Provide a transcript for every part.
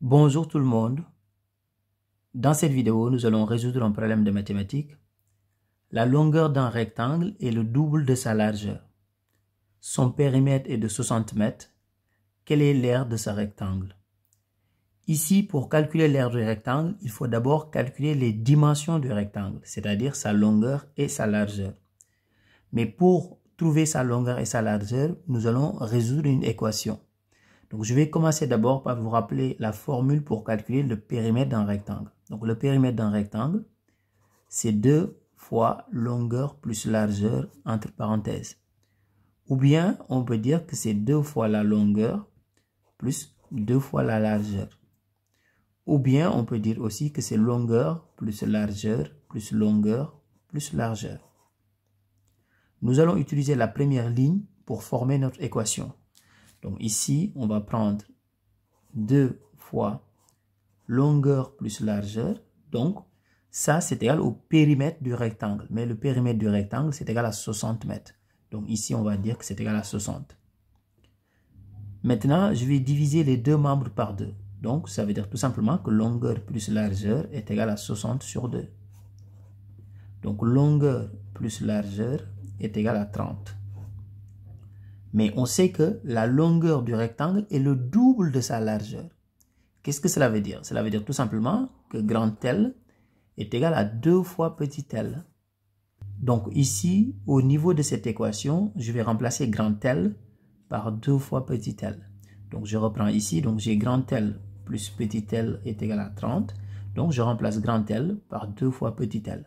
Bonjour tout le monde. Dans cette vidéo, nous allons résoudre un problème de mathématiques. La longueur d'un rectangle est le double de sa largeur. Son périmètre est de 60 mètres. Quel est l'aire de ce rectangle? Ici, pour calculer l'aire du rectangle, il faut d'abord calculer les dimensions du rectangle, c'est-à-dire sa longueur et sa largeur. Mais pour trouver sa longueur et sa largeur, nous allons résoudre une équation. Donc, je vais commencer d'abord par vous rappeler la formule pour calculer le périmètre d'un rectangle. Donc, le périmètre d'un rectangle, c'est 2 fois longueur plus largeur entre parenthèses. Ou bien, on peut dire que c'est 2 fois la longueur plus 2 fois la largeur. Ou bien, on peut dire aussi que c'est longueur plus largeur plus longueur plus largeur. Nous allons utiliser la première ligne pour former notre équation. Donc ici, on va prendre 2 fois longueur plus largeur. Donc, ça, c'est égal au périmètre du rectangle. Mais le périmètre du rectangle, c'est égal à 60 mètres. Donc ici, on va dire que c'est égal à 60. Maintenant, je vais diviser les deux membres par 2. Donc, ça veut dire tout simplement que longueur plus largeur est égal à 60 sur 2. Donc, longueur plus largeur est égal à 30. Mais on sait que la longueur du rectangle est le double de sa largeur. Qu'est-ce que cela veut dire? Cela veut dire tout simplement que grand L est égal à 2 fois petit l. Donc ici, au niveau de cette équation, je vais remplacer grand L par 2 fois petit l. Donc je reprends ici, donc j'ai grand L plus petit l est égal à 30. Donc je remplace grand L par 2 fois petit l.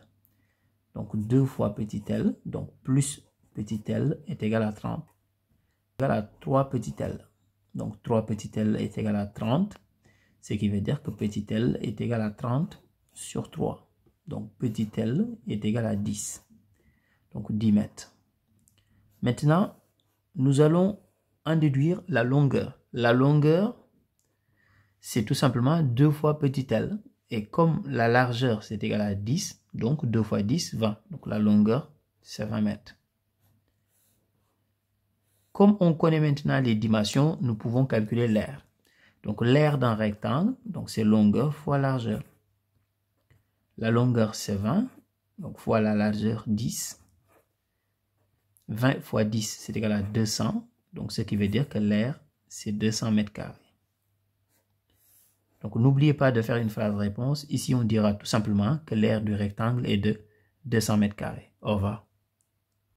Donc 2 fois petit l, donc plus petit l est égal à 30. Égal à 3 petit l. Donc 3 petit l est égal à 30. Ce qui veut dire que petit l est égal à 30 sur 3. Donc petit l est égal à 10. Donc 10 mètres. Maintenant, nous allons en déduire la longueur. La longueur, c'est tout simplement 2 fois petit l. Et comme la largeur, c'est égal à 10, donc 2 fois 10, 20. Donc la longueur, c'est 20 mètres. Comme on connaît maintenant les dimensions, nous pouvons calculer l'aire. Donc l'aire d'un rectangle, donc c'est longueur fois largeur. La longueur c'est 20, donc fois la largeur 10. 20 fois 10 c'est égal à 200, donc ce qui veut dire que l'aire c'est 200 mètres carrés. Donc n'oubliez pas de faire une phrase réponse. Ici on dira tout simplement que l'aire du rectangle est de 200 mètres carrés. Au revoir.